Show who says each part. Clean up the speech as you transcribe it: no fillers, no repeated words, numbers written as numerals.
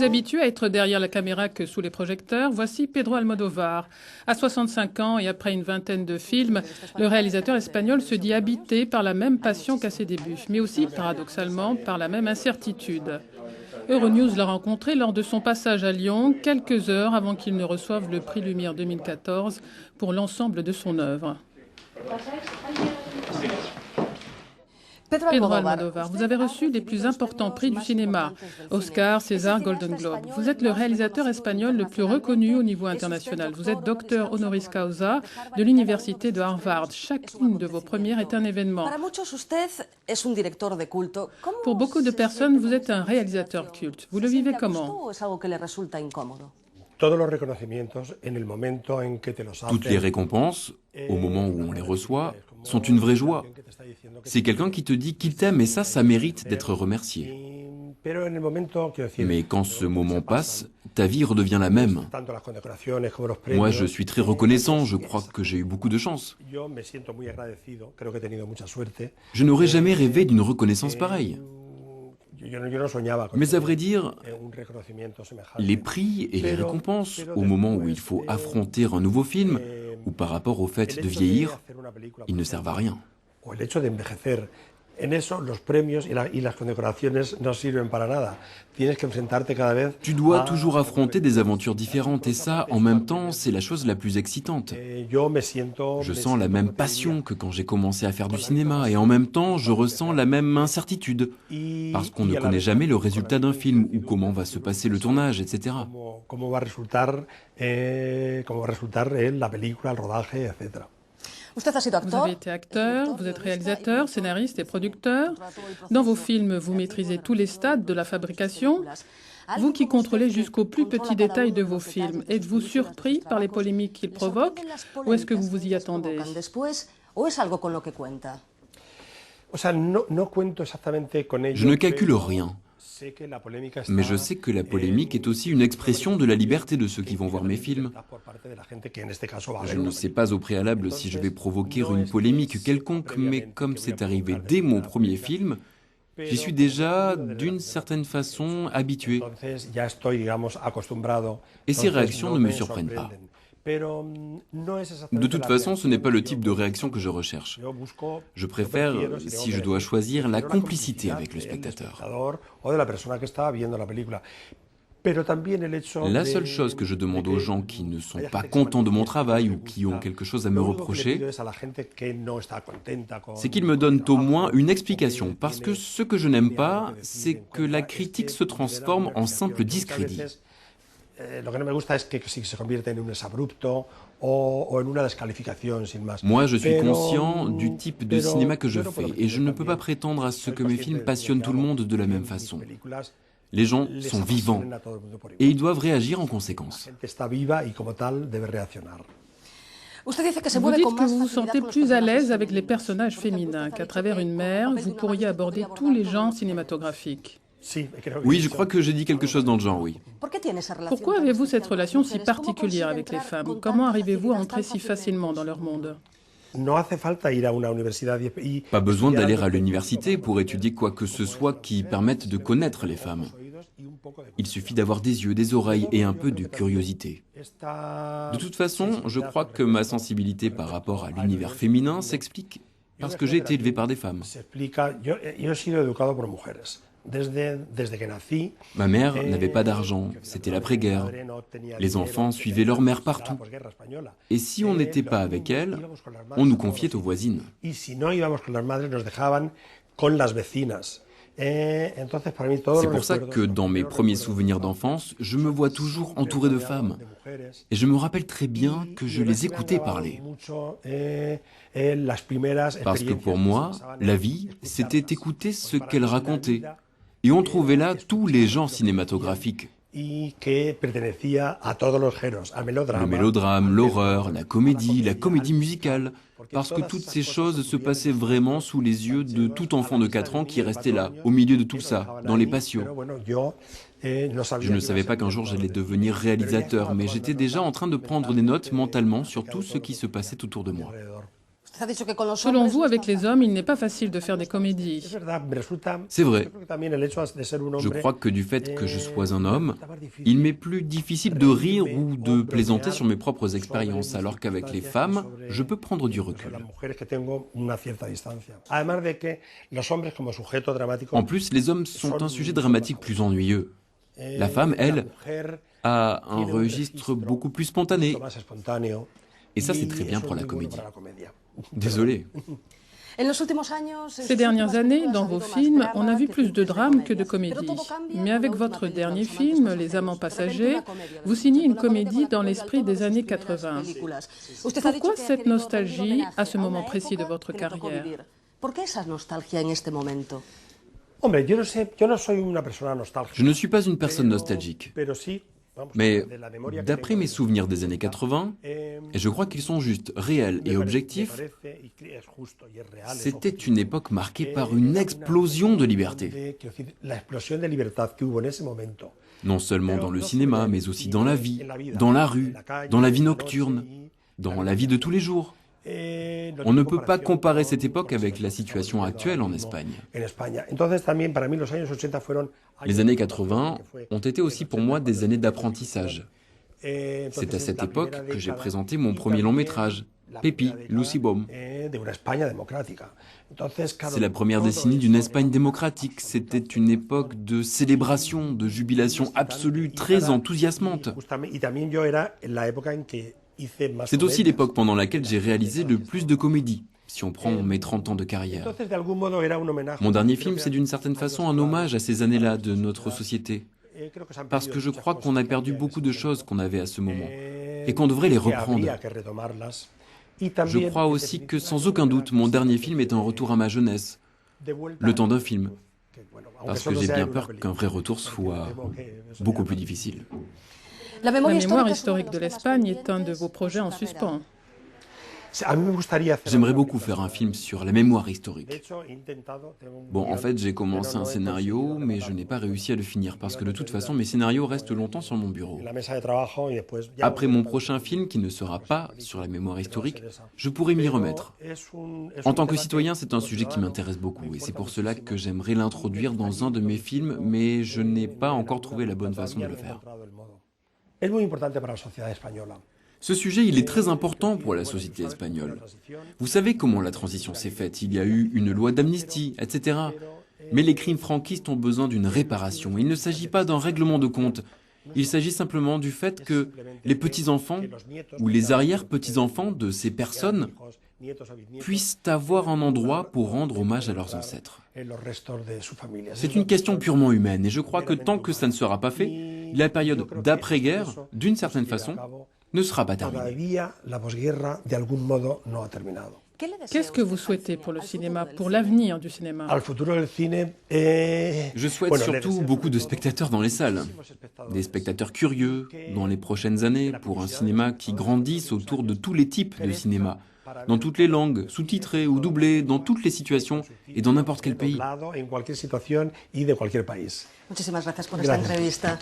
Speaker 1: plus habitué à être derrière la caméra que sous les projecteurs, voici Pedro Almodóvar. À 65 ans et après une vingtaine de films, le réalisateur espagnol se dit habité par la même passion qu'à ses débuts, mais aussi, paradoxalement, par la même incertitude. Euronews l'a rencontré lors de son passage à Lyon, quelques heures avant qu'il ne reçoive le prix Lumière 2014 pour l'ensemble de son œuvre. Pedro Almodóvar, vous avez reçu les plus importants prix du cinéma, Oscar, César, Golden Globe. Vous êtes le réalisateur espagnol le plus reconnu au niveau international. Vous êtes docteur honoris causa de l'université de Harvard. Chacune de vos premières est un événement. Pour beaucoup de personnes, vous êtes un réalisateur culte. Vous le vivez comment?
Speaker 2: Toutes les récompenses, au moment où on les reçoit, sont une vraie joie. C'est quelqu'un qui te dit qu'il t'aime et ça mérite d'être remercié. Mais quand ce moment passe, ta vie redevient la même. Moi, je suis très reconnaissant, je crois que j'ai eu beaucoup de chance. Je n'aurais jamais rêvé d'une reconnaissance pareille. Mais à vrai dire, les prix et les récompenses, au moment où il faut affronter un nouveau film, ou par rapport au fait de vieillir, ils ne servent à rien. Tu dois toujours affronter des aventures différentes et ça, en même temps, c'est la chose la plus excitante. Je sens la même passion que quand j'ai commencé à faire du cinéma et en même temps, je ressens la même incertitude parce qu'on ne connaît jamais le résultat d'un film ou comment va se passer le tournage, etc.
Speaker 1: Vous avez été acteur, vous êtes réalisateur, scénariste et producteur. Dans vos films, vous maîtrisez tous les stades de la fabrication. Vous qui contrôlez jusqu'aux plus petits détails de vos films, êtes-vous surpris par les polémiques qu'ils provoquent ou est-ce que vous vous y attendez?
Speaker 2: Je ne calcule rien. Mais je sais que la polémique est aussi une expression de la liberté de ceux qui vont voir mes films. Je ne sais pas au préalable si je vais provoquer une polémique quelconque, mais comme c'est arrivé dès mon premier film, j'y suis déjà, d'une certaine façon, habitué. Et ces réactions ne me surprennent pas. De toute façon, ce n'est pas le type de réaction que je recherche. Je préfère, si je dois choisir, la complicité avec le spectateur. La seule chose que je demande aux gens qui ne sont pas contents de mon travail ou qui ont quelque chose à me reprocher, c'est qu'ils me donnent au moins une explication. Parce que ce que je n'aime pas, c'est que la critique se transforme en simple discrédit. Moi, je suis conscient du type de cinéma que je fais et je ne peux pas prétendre à ce que mes films passionnent tout le monde de la même façon. Les gens sont vivants et ils doivent réagir en conséquence.
Speaker 1: Vous dites que vous vous sentez plus à l'aise avec les personnages féminins, qu'à travers une mère, vous pourriez aborder tous les genres cinématographiques.
Speaker 2: Oui, je crois que j'ai dit quelque chose dans le genre, oui.
Speaker 1: Pourquoi avez-vous cette relation si particulière avec les femmes? Comment arrivez-vous à entrer si facilement dans leur monde?
Speaker 2: Pas besoin d'aller à l'université pour étudier quoi que ce soit qui permette de connaître les femmes. Il suffit d'avoir des yeux, des oreilles et un peu de curiosité. De toute façon, je crois que ma sensibilité par rapport à l'univers féminin s'explique parce que j'ai été élevé par des femmes. Ma mère n'avait pas d'argent, c'était l'après-guerre. Les enfants suivaient leur mère partout. Et si on n'était pas avec elle, on nous confiait aux voisines. C'est pour ça que dans mes premiers souvenirs d'enfance, je me vois toujours entouré de femmes. Et je me rappelle très bien que je les écoutais parler. Parce que pour moi, la vie, c'était écouter ce qu'elles racontaient. Et on trouvait là tous les genres cinématographiques. Le mélodrame, l'horreur, la comédie musicale. Parce que toutes ces choses se passaient vraiment sous les yeux de tout enfant de 4 ans qui restait là, au milieu de tout ça, dans les patios. Je ne savais pas qu'un jour j'allais devenir réalisateur, mais j'étais déjà en train de prendre des notes mentalement sur tout ce qui se passait autour de moi.
Speaker 1: Selon vous, avec les hommes, il n'est pas facile de faire des comédies.
Speaker 2: C'est vrai. Je crois que du fait que je sois un homme, il m'est plus difficile de rire ou de plaisanter sur mes propres expériences, alors qu'avec les femmes, je peux prendre du recul. En plus, les hommes sont un sujet dramatique plus ennuyeux. La femme, elle, a un registre beaucoup plus spontané. Et ça, c'est très bien pour la comédie. Désolé.
Speaker 1: Ces dernières années, dans vos films, on a vu plus de drames que de comédies. Mais avec votre dernier film, Les Amants passagers, vous signez une comédie dans l'esprit des années 80. Pourquoi cette nostalgie à ce moment précis de votre carrière?
Speaker 2: Je ne suis pas une personne nostalgique. Mais d'après mes souvenirs des années 80, et je crois qu'ils sont justes, réels et objectifs, c'était une époque marquée par une explosion de liberté. Non seulement dans le cinéma, mais aussi dans la vie, dans la rue, dans la vie nocturne, dans la vie de tous les jours. On ne peut pas comparer cette époque avec la situation actuelle en Espagne. Les années 80 ont été aussi pour moi des années d'apprentissage. C'est à cette époque que j'ai présenté mon premier long métrage, Pepi, Lucy Baum. C'est la première décennie d'une Espagne démocratique. C'était une époque de célébration, de jubilation absolue, très enthousiasmante. C'est aussi l'époque pendant laquelle j'ai réalisé le plus de comédies, si on prend mes 30 ans de carrière. Mon dernier film, c'est d'une certaine façon un hommage à ces années-là de notre société. Parce que je crois qu'on a perdu beaucoup de choses qu'on avait à ce moment, et qu'on devrait les reprendre. Je crois aussi que sans aucun doute, mon dernier film est un retour à ma jeunesse, le temps d'un film. Parce que j'ai bien peur qu'un vrai retour soit beaucoup plus difficile.
Speaker 1: La mémoire historique de l'Espagne est un de vos projets en suspens.
Speaker 2: J'aimerais beaucoup faire un film sur la mémoire historique. Bon, en fait, j'ai commencé un scénario, mais je n'ai pas réussi à le finir, parce que de toute façon, mes scénarios restent longtemps sur mon bureau. Après mon prochain film, qui ne sera pas sur la mémoire historique, je pourrai m'y remettre. En tant que citoyen, c'est un sujet qui m'intéresse beaucoup, et c'est pour cela que j'aimerais l'introduire dans un de mes films, mais je n'ai pas encore trouvé la bonne façon de le faire. Ce sujet, il est très important pour la société espagnole. Vous savez comment la transition s'est faite. Il y a eu une loi d'amnistie, etc. Mais les crimes franquistes ont besoin d'une réparation. Il ne s'agit pas d'un règlement de compte. Il s'agit simplement du fait que les petits-enfants ou les arrière-petits-enfants de ces personnes puissent avoir un endroit pour rendre hommage à leurs ancêtres. C'est une question purement humaine et je crois que tant que ça ne sera pas fait, la période d'après-guerre, d'une certaine façon, ne sera pas terminée.
Speaker 1: Qu'est-ce que vous souhaitez pour le cinéma, pour l'avenir du cinéma?
Speaker 2: Je souhaite surtout beaucoup de spectateurs dans les salles. Des spectateurs curieux dans les prochaines années pour un cinéma qui grandisse autour de tous les types de cinéma. Dans toutes les langues, sous-titré ou doublé, dans toutes les situations et dans n'importe quel pays.
Speaker 3: Muchísimas gracias por esta entrevista.